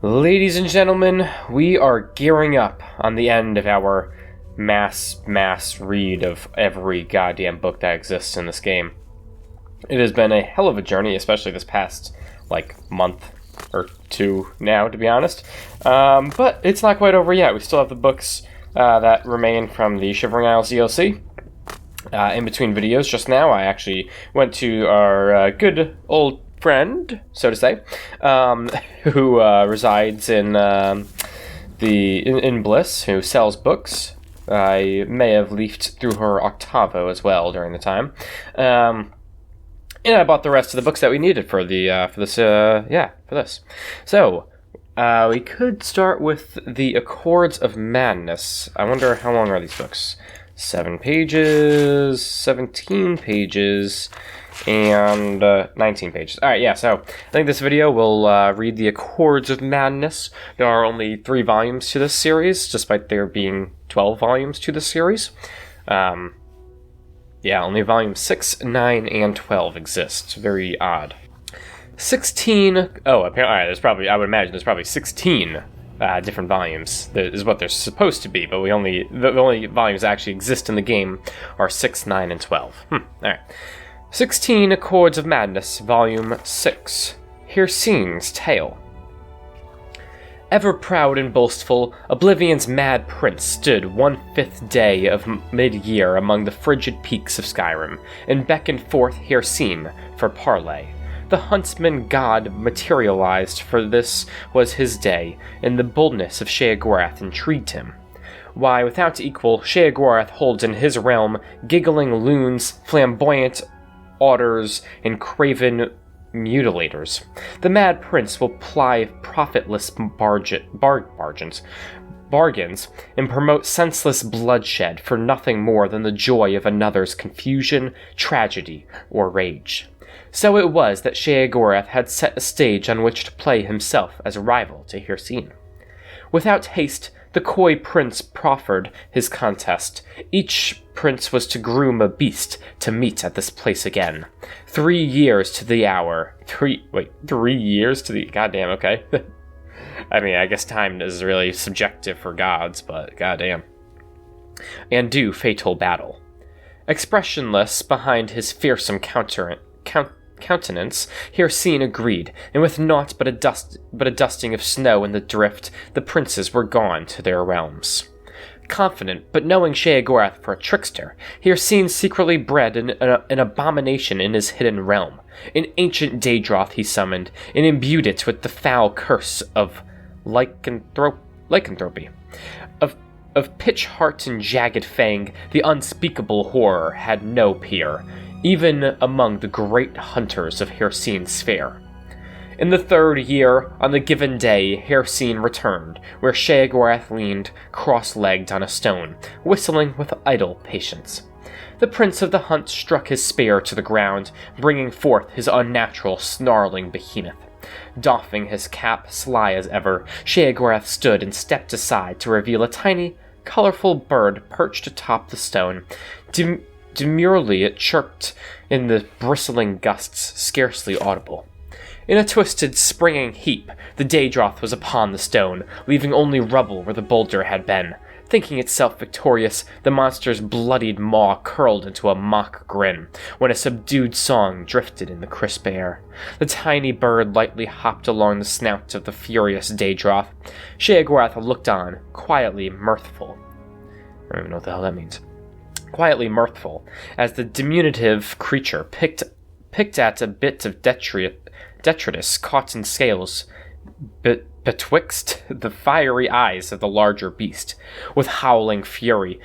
Ladies and gentlemen, we are gearing up on the end of our mass read of every goddamn book that exists in this game. It has been a hell of a journey, especially this past, month or two now, to be honest. But it's not quite over yet. We still have the books that remain from the Shivering Isles DLC. In between videos just now, I actually went to our good old friend, so to say, who resides in Bliss, who sells books. I may have leafed through her Octavo as well during the time, and I bought the rest of the books that we needed for this. So we could start with the Accords of Madness. I wonder how long are these books? 7 pages, 17 pages. And 19 pages. Alright, yeah, so I think this video will read the Accords of Madness. There are only 3 volumes to this series, despite there being 12 volumes to this series. Only volumes 6, 9, and 12 exist. Very odd. 16... Oh, apparently, alright, I would imagine there's probably 16 different volumes. That is what they're supposed to be, but the only volumes that actually exist in the game are 6, 9, and 12. Alright. 16 Accords of Madness, Volume 6. Hircine's Tale. Ever proud and boastful, Oblivion's mad prince stood 1/5 day of mid-year among the frigid peaks of Skyrim, and beckoned forth Hircine for parley. The huntsman god materialized, for this was his day, and the boldness of Sheogorath intrigued him. Why, without equal, Sheogorath holds in his realm giggling loons, flamboyant otters, and craven mutilators. The mad prince will ply profitless bargains and promote senseless bloodshed for nothing more than the joy of another's confusion, tragedy, or rage. So it was that Sheogorath had set a stage on which to play himself as a rival to Hircine. Without haste, the coy prince proffered his contest. Each prince was to groom a beast to meet at this place again. 3 years to the hour. 3 years to the... Goddamn, okay. I mean, I guess time is really subjective for gods, but goddamn. And do fatal battle. Expressionless behind his fearsome countenance, Hircine agreed, and with naught but a dusting of snow in the drift, the princes were gone to their realms. Confident, but knowing Sheogorath for a trickster, Hircine secretly bred an abomination in his hidden realm. An ancient Daedroth he summoned, and imbued it with the foul curse of lycanthropy. Of pitch heart and jagged fang, the unspeakable horror had no peer, even among the great hunters of Hircine's sphere. In the 3rd year, on the given day, Hircine returned, where Sheogorath leaned, cross-legged on a stone, whistling with idle patience. The prince of the hunt struck his spear to the ground, bringing forth his unnatural, snarling behemoth. Doffing his cap, sly as ever, Sheogorath stood and stepped aside to reveal a tiny, colorful bird perched atop the stone. Demurely it chirped in the bristling gusts, scarcely audible. In a twisted, springing heap, the Daedroth was upon the stone, leaving only rubble where the boulder had been. Thinking itself victorious, the monster's bloodied maw curled into a mock grin, when a subdued song drifted in the crisp air. The tiny bird lightly hopped along the snout of the furious Daedroth. Sheogorath looked on, quietly mirthful. I don't even know what the hell that means. Quietly mirthful, as the diminutive creature picked at a bit of detritus caught in scales betwixt the fiery eyes of the larger beast. With howling fury,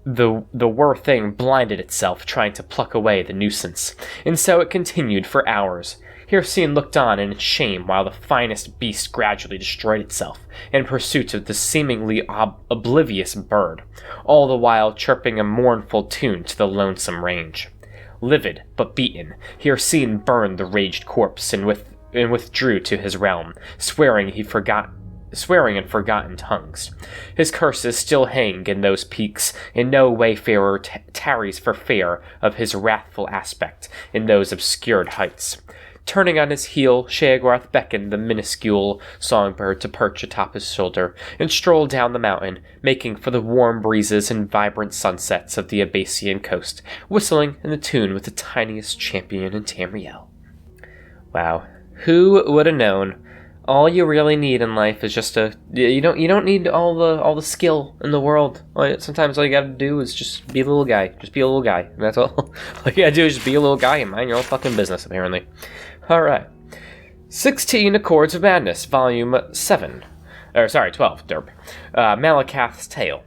the whir thing blinded itself, trying to pluck away the nuisance, and so it continued for hours. Hircine looked on in shame while the finest beast gradually destroyed itself in pursuit of the seemingly oblivious bird, all the while chirping a mournful tune to the lonesome range. Livid but beaten, Hircine burned the raged corpse and withdrew to his realm, swearing in forgotten tongues. His curses still hang in those peaks, and no wayfarer tarries for fear of his wrathful aspect in those obscured heights. Turning on his heel, Sheogorath beckoned the minuscule songbird to perch atop his shoulder and stroll down the mountain, making for the warm breezes and vibrant sunsets of the Abasian coast, whistling in the tune with the tiniest champion in Tamriel. Wow, who would have known? All you really need in life is just you don't need all the skill in the world. Sometimes all you gotta do is just be a little guy. Just be a little guy. And that's all. All you gotta do is just be a little guy and mind your own fucking business, apparently. Alright. 16 Accords of Madness, Volume 7. 12, derp. Malakath's Tale.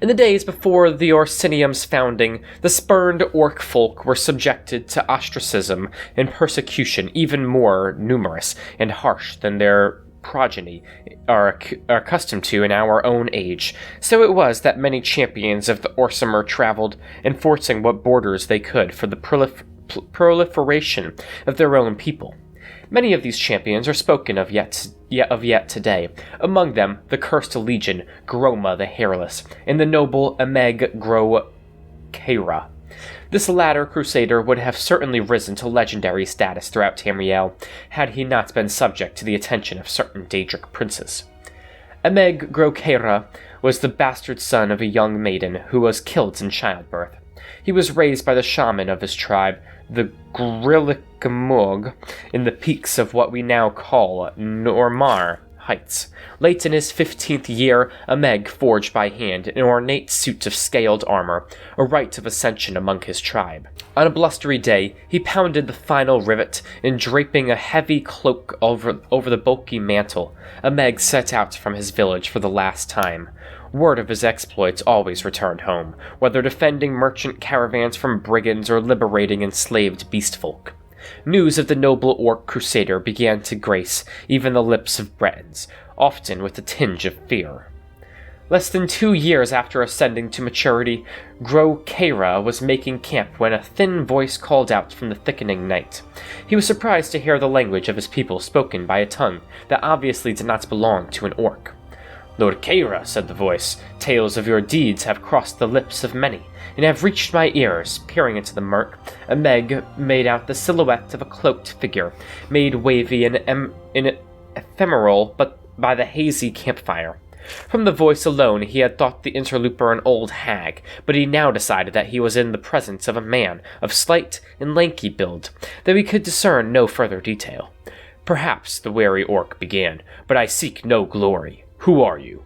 In the days before the Orsinium's founding, the spurned orc folk were subjected to ostracism and persecution even more numerous and harsh than their progeny are accustomed to in our own age. So it was that many champions of the Orsimer traveled, enforcing what borders they could for the proliferation of their own people. Many of these champions are spoken of yet today, among them the cursed legion Groma the Hairless, and the noble Ameg Gro Keira. This latter crusader would have certainly risen to legendary status throughout Tamriel, had he not been subject to the attention of certain Daedric princes. Ameg Gro Keira was the bastard son of a young maiden who was killed in childbirth. He was raised by the shaman of his tribe, the Grillikamug, in the peaks of what we now call Normar Heights. Late in his 15th year, Ameg forged by hand an ornate suit of scaled armor, a rite of ascension among his tribe. On a blustery day, he pounded the final rivet, and draping a heavy cloak over the bulky mantle, Ameg set out from his village for the last time. Word of his exploits always returned home, whether defending merchant caravans from brigands or liberating enslaved beastfolk. News of the noble orc crusader began to grace even the lips of Bretons, often with a tinge of fear. Less than 2 years after ascending to maturity, Gro Keira was making camp when a thin voice called out from the thickening night. He was surprised to hear the language of his people spoken by a tongue that obviously did not belong to an orc. "Lord Keira," said the voice, "tales of your deeds have crossed the lips of many, and have reached my ears." Peering into the murk, Ameg made out the silhouette of a cloaked figure, made wavy and ephemeral but by the hazy campfire. From the voice alone, he had thought the interloper an old hag, but he now decided that he was in the presence of a man of slight and lanky build, though he could discern no further detail. "Perhaps," the wary orc began, "but I seek no glory. Who are you?"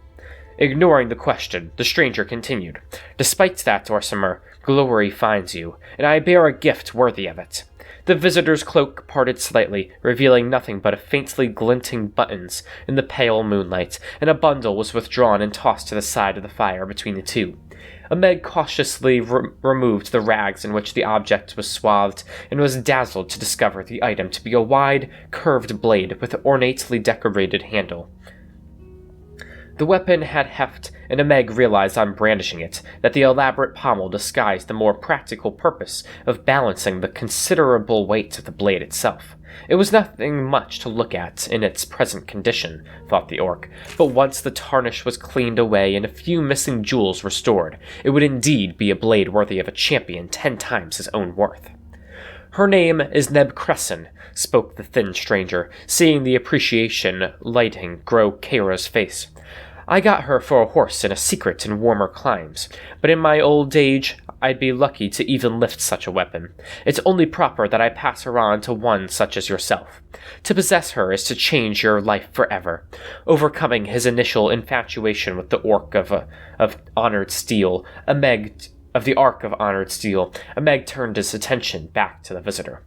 Ignoring the question, the stranger continued, "Despite that, Orsimer, glory finds you, and I bear a gift worthy of it." The visitor's cloak parted slightly, revealing nothing but a faintly glinting buttons in the pale moonlight, and a bundle was withdrawn and tossed to the side of the fire between the two. Ameg cautiously removed the rags in which the object was swathed, and was dazzled to discover the item to be a wide, curved blade with an ornately decorated handle. The weapon had heft, and Ameg realized on brandishing it that the elaborate pommel disguised the more practical purpose of balancing the considerable weight of the blade itself. It was nothing much to look at in its present condition, thought the orc, but once the tarnish was cleaned away and a few missing jewels restored, it would indeed be a blade worthy of a champion 10 times his own worth. "Her name is Neb Cresson," spoke the thin stranger, seeing the appreciation lighting Gro Keira's face. "I got her for a horse in a secret in warmer climes, but in my old age I'd be lucky to even lift such a weapon. It's only proper that I pass her on to one such as yourself. To possess her is to change your life forever." Overcoming his initial infatuation with the orc of honored steel, Ameg turned his attention back to the visitor.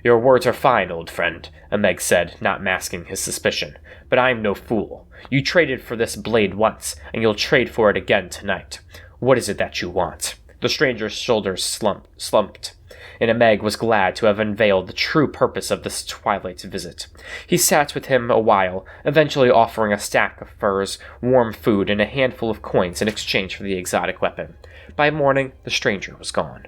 "Your words are fine, old friend," Ameg said, not masking his suspicion, "but I'm no fool. You traded for this blade once, and you'll trade for it again tonight. What is it that you want?" The stranger's shoulders slumped, and Ameg was glad to have unveiled the true purpose of this twilight visit. He sat with him a while, eventually offering a stack of furs, warm food, and a handful of coins in exchange for the exotic weapon. By morning, the stranger was gone.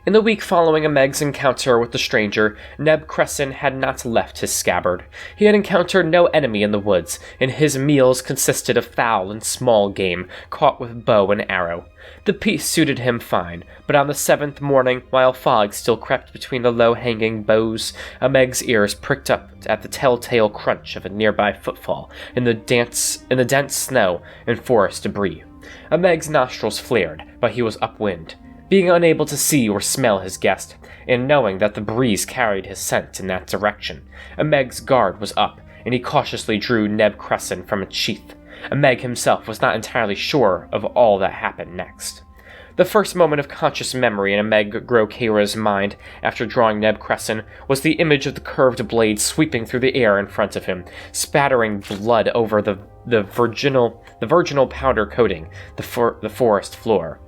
In the week following Ameg's encounter with the stranger, Neb Crescent had not left his scabbard. He had encountered no enemy in the woods, and his meals consisted of fowl and small game, caught with bow and arrow. The peace suited him fine, but on the 7th morning, while fog still crept between the low-hanging boughs, Ameg's ears pricked up at the telltale crunch of a nearby footfall in the dense snow and forest debris. Ameg's nostrils flared, but he was upwind. Being unable to see or smell his guest, and knowing that the breeze carried his scent in that direction, Ameg's guard was up, and he cautiously drew Neb Crescent from its sheath. Ameg himself was not entirely sure of all that happened next. The first moment of conscious memory in Ameg Grokeira's mind after drawing Neb Crescent was the image of the curved blade sweeping through the air in front of him, spattering blood over the virginal powder coating the forest floor.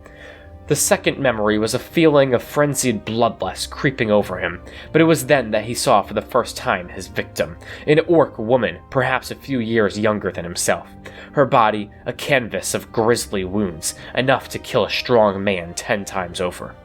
The second memory was a feeling of frenzied bloodlust creeping over him, but it was then that he saw for the first time his victim, an orc woman, perhaps a few years younger than himself. Her body, a canvas of grisly wounds, enough to kill a strong man 10 times over.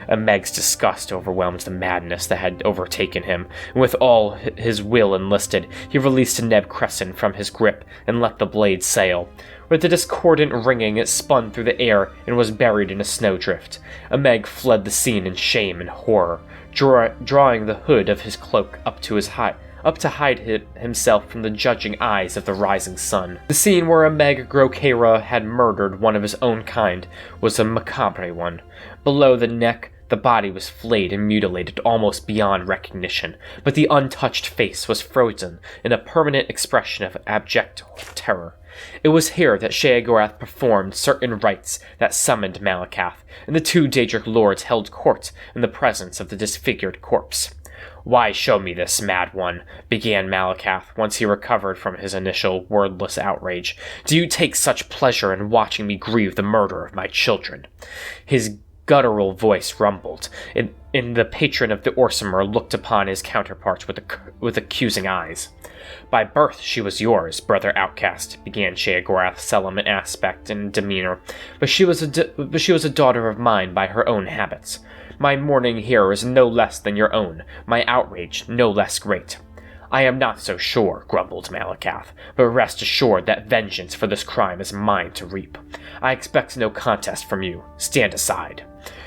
Ameg's disgust overwhelmed the madness that had overtaken him, and with all his will enlisted, he released Neb Crescent from his grip and let the blade sail. With a discordant ringing, it spun through the air and was buried in a snowdrift. Ameg fled the scene in shame and horror, drawing the hood of his cloak up to hide himself from the judging eyes of the rising sun. The scene where Ameg Grokeira had murdered one of his own kind was a macabre one. Below the neck, the body was flayed and mutilated almost beyond recognition, but the untouched face was frozen in a permanent expression of abject terror. It was here that Sheogorath performed certain rites that summoned Malakath, and the 2 Daedric lords held court in the presence of the disfigured corpse. "Why show me this, mad one?" began Malakath, once he recovered from his initial wordless outrage. "Do you take such pleasure in watching me grieve the murder of my children?" His guttural voice rumbled, and the patron of the Orsimer looked upon his counterpart with accusing eyes. "By birth she was yours, brother outcast," began Sheogorath, solemn in aspect and demeanor, but she was a daughter of mine by her own habits. My mourning here is no less than your own, my outrage no less great." "I am not so sure," grumbled Malakath, "but rest assured that vengeance for this crime is mine to reap. I expect no contest from you. Stand aside."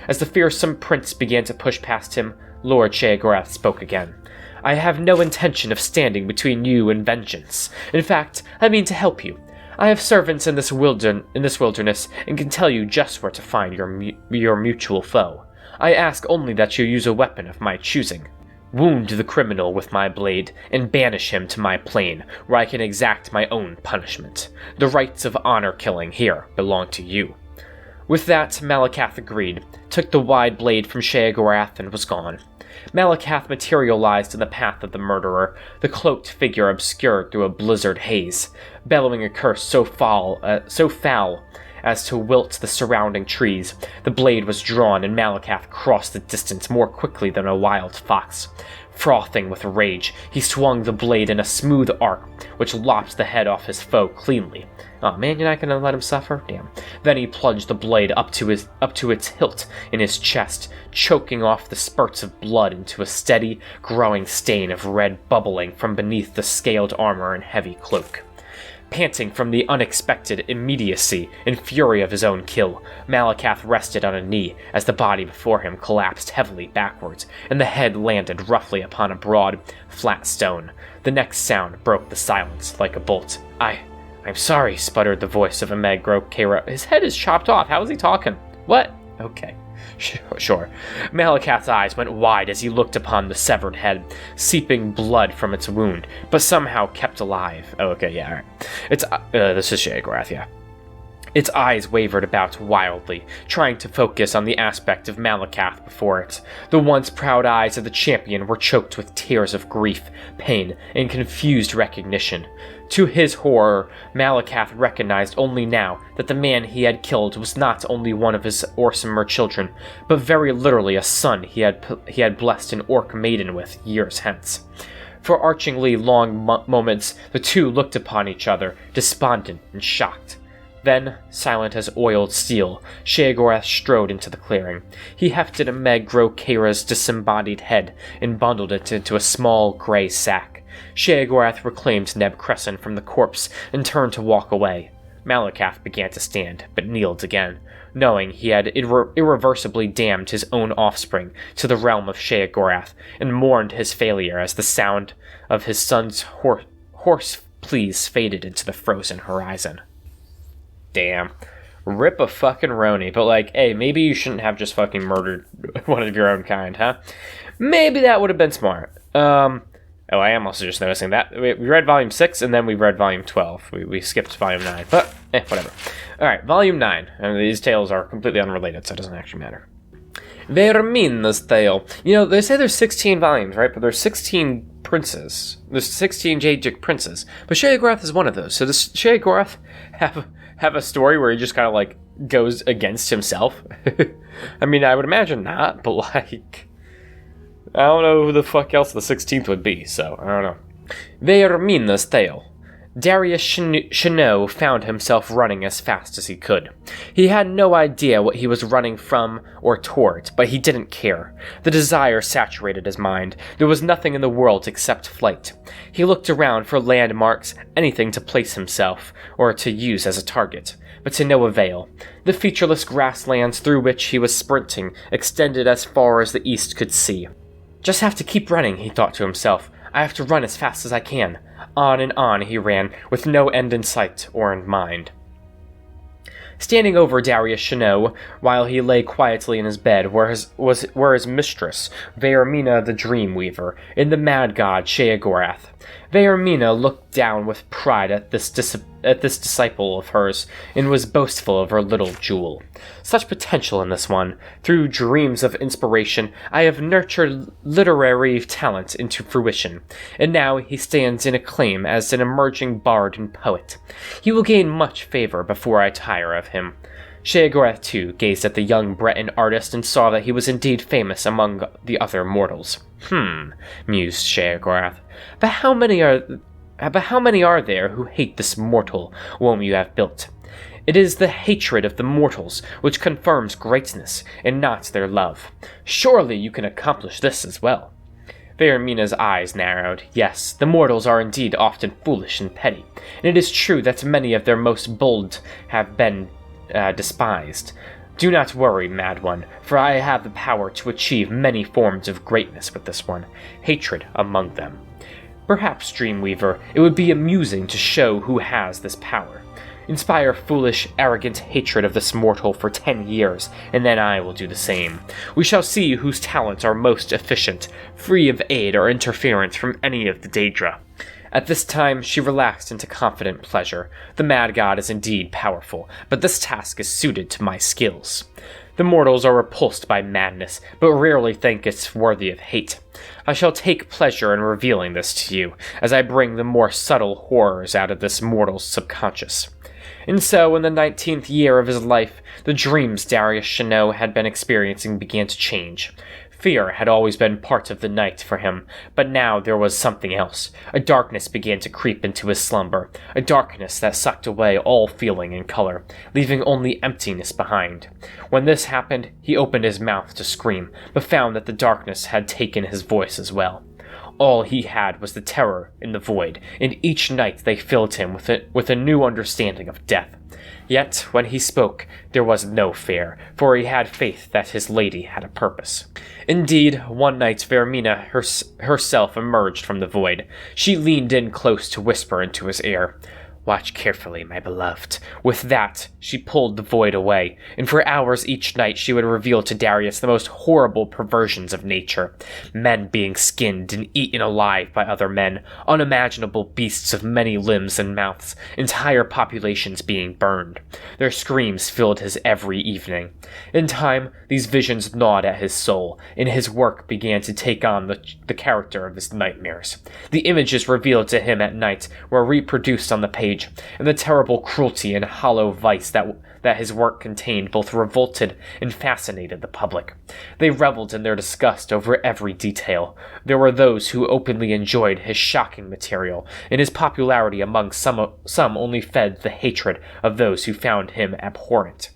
As the fearsome prince began to push past him, Lord Sheogorath spoke again. "I have no intention of standing between you and vengeance. In fact, I mean to help you. I have servants in this wilderness and can tell you just where to find your mutual foe. I ask only that you use a weapon of my choosing. Wound the criminal with my blade, and banish him to my plane, where I can exact my own punishment. The rights of honor killing here belong to you." With that, Malakath agreed, took the wide blade from Sheogorath, and was gone. Malakath materialized in the path of the murderer, the cloaked figure obscured through a blizzard haze, bellowing a curse so foul as to wilt the surrounding trees. The blade was drawn, and Malakath crossed the distance more quickly than a wild fox. Frothing with rage, he swung the blade in a smooth arc, which lopped the head off his foe cleanly. "Oh man, you're not gonna let him suffer? Damn." Then he plunged the blade up to its hilt in his chest, choking off the spurts of blood into a steady, growing stain of red bubbling from beneath the scaled armor and heavy cloak. Panting from the unexpected immediacy and fury of his own kill, Malakath rested on a knee as the body before him collapsed heavily backwards, and the head landed roughly upon a broad, flat stone. The next sound broke the silence like a bolt. I'm sorry," sputtered the voice of Ameg Grokeira. "His head is chopped off. How is he talking?" "What?" "Okay. Sure." Malakath's eyes went wide as he looked upon the severed head, seeping blood from its wound, but somehow kept alive. "Oh, okay, yeah, alright. This is Sheogorath, yeah." Its eyes wavered about wildly, trying to focus on the aspect of Malakath before it. The once proud eyes of the champion were choked with tears of grief, pain, and confused recognition. To his horror, Malakath recognized only now that the man he had killed was not only one of his Orsimer children, but very literally a son he had blessed an orc maiden with years hence. For archingly long moments, the two looked upon each other, despondent and shocked. Then, silent as oiled steel, Sheogorath strode into the clearing. He hefted a Meg Kira's disembodied head and bundled it into a small gray sack. Sheogorath reclaimed Neb Crescent from the corpse and turned to walk away. Malakath began to stand, but kneeled again, knowing he had irreversibly damned his own offspring to the realm of Sheogorath, and mourned his failure as the sound of his son's hoarse pleas faded into the frozen horizon. Damn. Rip a fucking Roni, but hey, maybe you shouldn't have just fucking murdered one of your own kind, huh? Maybe that would have been smart. I am also just noticing that. We read Volume 6, and then we read Volume 12. We skipped Volume 9, but, whatever. Alright, Volume 9. These tales are completely unrelated, so it doesn't actually matter. Vermina's Tale. They say there's 16 volumes, right? But there's 16 princes. There's 16 Daedric princes. But Sheogorath is one of those. So does Sheogorath have a story where he just kind of, goes against himself? I mean, I would imagine not, but, I don't know who the fuck else the 16th would be, so I don't know. Vermina's Tale. Darius Chanot found himself running as fast as he could. He had no idea what he was running from or toward, but he didn't care. The desire saturated his mind. There was nothing in the world except flight. He looked around for landmarks, anything to place himself, or to use as a target, but to no avail. The featureless grasslands through which he was sprinting extended as far as the east could see. Just have to keep running, he thought to himself. I have to run as fast as I can. On and on he ran, with no end in sight or in mind. Standing over Darius Chanot, while he lay quietly in his bed, were his mistress, Vermina the Dreamweaver, and the mad god Sheogorath. Vermina looked down with pride at this disciple of hers, and was boastful of her little jewel. Such potential in this one. Through dreams of inspiration, I have nurtured literary talent into fruition, and now he stands in acclaim as an emerging bard and poet. He will gain much favor before I tire of him. Sheogorath, too, gazed at the young Breton artist and saw that he was indeed famous among the other mortals. Mused Sheogorath. But how many are there who hate this mortal womb you have built? It is the hatred of the mortals which confirms greatness, and not their love. Surely you can accomplish this as well. Vermina's eyes narrowed. Yes, the mortals are indeed often foolish and petty, and it is true that many of their most bold have been despised. Do not worry, mad one, for I have the power to achieve many forms of greatness with this one, hatred among them. Perhaps, Dreamweaver, it would be amusing to show who has this power. Inspire foolish, arrogant hatred of this mortal for 10 years, and then I will do the same. We shall see whose talents are most efficient, free of aid or interference from any of the Daedra. At this time, she relaxed into confident pleasure. The mad god is indeed powerful, but this task is suited to my skills. The mortals are repulsed by madness, but rarely think it's worthy of hate. I shall take pleasure in revealing this to you, as I bring the more subtle horrors out of this mortal's subconscious. And so, in the 19th year of his life, the dreams Darius Chanot had been experiencing began to change. Fear had always been part of the night for him, but now there was something else. A darkness began to creep into his slumber, a darkness that sucked away all feeling and color, leaving only emptiness behind. When this happened, he opened his mouth to scream, but found that the darkness had taken his voice as well. All he had was the terror in the void, and each night they filled him with a new understanding of death. Yet, when he spoke, there was no fear, for he had faith that his lady had a purpose. Indeed, one night Vermina herself emerged from the void. She leaned in close to whisper into his ear, "Watch carefully, my beloved." With that, she pulled the void away, and for hours each night she would reveal to Darius the most horrible perversions of nature. Men being skinned and eaten alive by other men, unimaginable beasts of many limbs and mouths, entire populations being burned. Their screams filled his every evening. In time, these visions gnawed at his soul, and his work began to take on the character of his nightmares. The images revealed to him at night were reproduced on the page rage, and the terrible cruelty and hollow vice that his work contained both revolted and fascinated the public. They reveled in their disgust over every detail. There were those who openly enjoyed his shocking material, and his popularity among some only fed the hatred of those who found him abhorrent.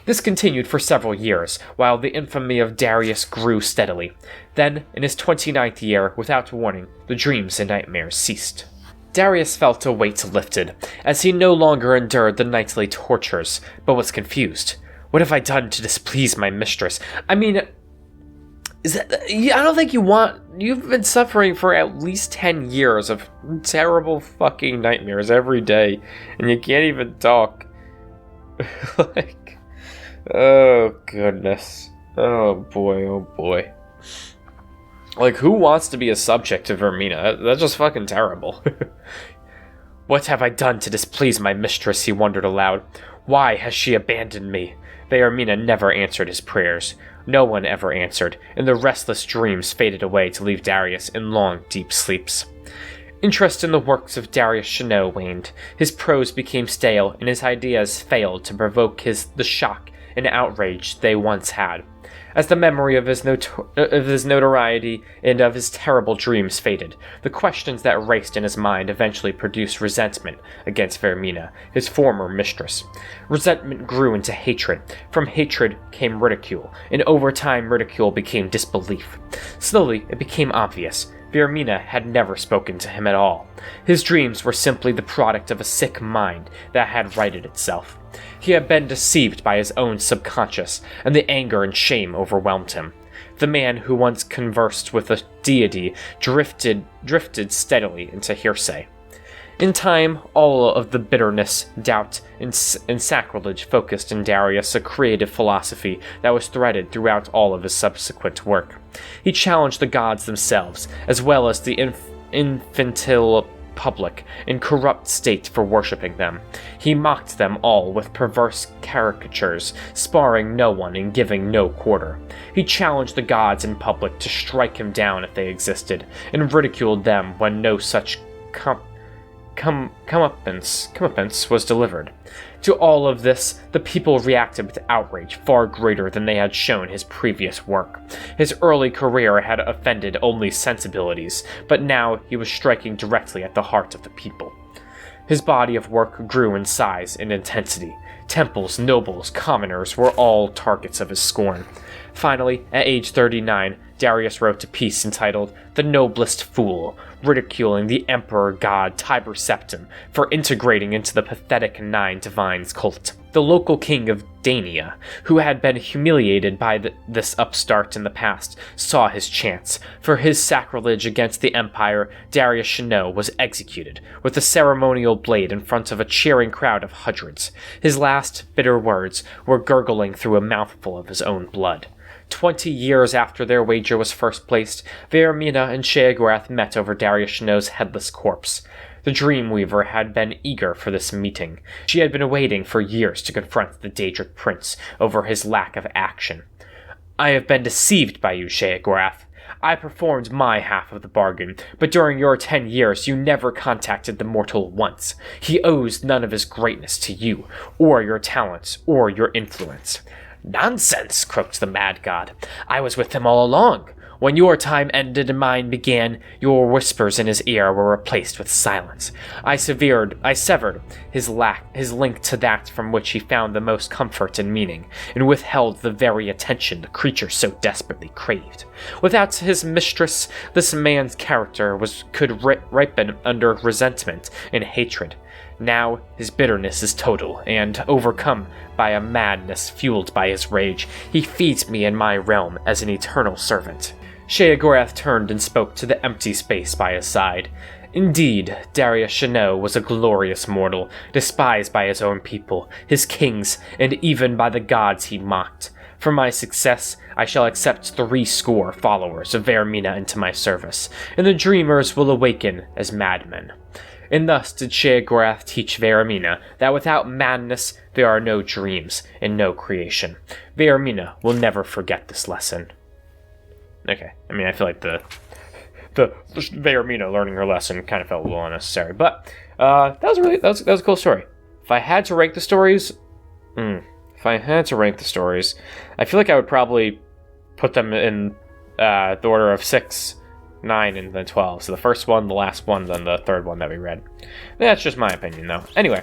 This continued for several years, while the infamy of Darius grew steadily. Then, in his 29th year, without warning, the dreams and nightmares ceased. Darius felt a weight lifted, as he no longer endured the nightly tortures, but was confused. What have I done to displease my mistress? I mean, I don't think you've been suffering for at least 10 years of terrible fucking nightmares every day, and you can't even talk. Oh, goodness. Oh, boy. Like, who wants to be a subject of Vermina? That's just fucking terrible. What have I done to displease my mistress, he wondered aloud. Why has she abandoned me? Vermina never answered his prayers. No one ever answered, and the restless dreams faded away to leave Darius in long, deep sleeps. Interest in the works of Darius Sheogorath waned. His prose became stale, and his ideas failed to provoke the shock and outrage they once had. As the memory of his notoriety and of his terrible dreams faded, the questions that raced in his mind eventually produced resentment against Vermina, his former mistress. Resentment grew into hatred. From hatred came ridicule, and over time ridicule became disbelief. Slowly, it became obvious. Vermina had never spoken to him at all. His dreams were simply the product of a sick mind that had righted itself. He had been deceived by his own subconscious, and the anger and shame overwhelmed him. The man who once conversed with a deity drifted steadily into hearsay. In time, all of the bitterness, doubt, and sacrilege focused in Darius, a creative philosophy that was threaded throughout all of his subsequent work. He challenged the gods themselves, as well as the infantile public and corrupt state for worshipping them. He mocked them all with perverse caricatures, sparing no one and giving no quarter. He challenged the gods in public to strike him down if they existed, and ridiculed them when no such comeuppance was delivered. To all of this, the people reacted with outrage far greater than they had shown his previous work. His early career had offended only sensibilities, but now he was striking directly at the heart of the people. His body of work grew in size and intensity. Temples, nobles, commoners were all targets of his scorn. Finally, at age 39, Darius wrote a piece entitled The Noblest Fool, ridiculing the emperor god Tiber Septim for integrating into the pathetic Nine Divines cult. The local king of Dania, who had been humiliated by this upstart in the past, saw his chance. For his sacrilege against the empire, Darius Sheogorath was executed, with a ceremonial blade in front of a cheering crowd of hundreds. His last bitter words were gurgling through a mouthful of his own blood. 20 years after their wager was first placed, Vermina and Sheogorath met over Darius Sheogorath's headless corpse. The Dreamweaver had been eager for this meeting. She had been waiting for years to confront the Daedric prince over his lack of action. I have been deceived by you, Sheogorath. I performed my half of the bargain, but during your 10 years you never contacted the mortal once. He owes none of his greatness to you, or your talents, or your influence. Nonsense, croaked the mad god. I was with him all along. When your time ended and mine began, your whispers in his ear were replaced with silence. I severed his link to that from which he found the most comfort and meaning, and withheld the very attention the creature so desperately craved. Without his mistress, this man's character could ripen under resentment and hatred. Now his bitterness is total, and, overcome by a madness fueled by his rage, he feeds me in my realm as an eternal servant. Sheogorath turned and spoke to the empty space by his side. Indeed, Darius Sheogorath was a glorious mortal, despised by his own people, his kings, and even by the gods he mocked. For my success, I shall accept 80 followers of Vermina into my service, and the dreamers will awaken as madmen. And thus did Sheogorath teach Vermina that without madness there are no dreams and no creation. Vermina will never forget this lesson. Okay, I mean, I feel like the Vermina learning her lesson kind of felt a little unnecessary, but that was a cool story. If I had to rank the stories, I feel like I would probably put them in the order of 6, 9, and then 12. So the first one, the last one, then the third one that we read. That's just my opinion, though. Anyway,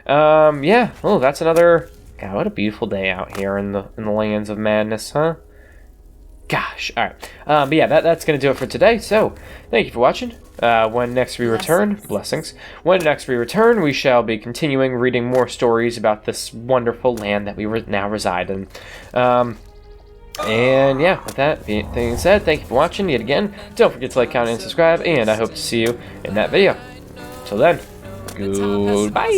yeah. Oh, that's another. God, what a beautiful day out here in the lands of madness, huh? Gosh, all right. But yeah, that's gonna do it for today. So thank you for watching. When next we return, blessings. When next we return, we shall be continuing reading more stories about this wonderful land that we now reside in. And yeah, with that being said, thank you for watching yet again. Don't forget to like, comment, and subscribe, and I hope to see you in that video. Till then, goodbye.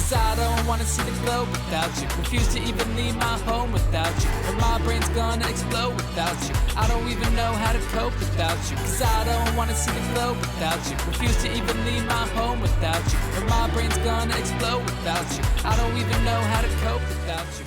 Cause I don't wanna see the glow without you. Refuse to even leave my home without you. Or my brain's gonna explode without you. I don't even know how to cope without you. Cause I don't wanna see the glow without you. Refuse to even leave my home without you. Or my brain's gonna explode without you. I don't even know how to cope without you.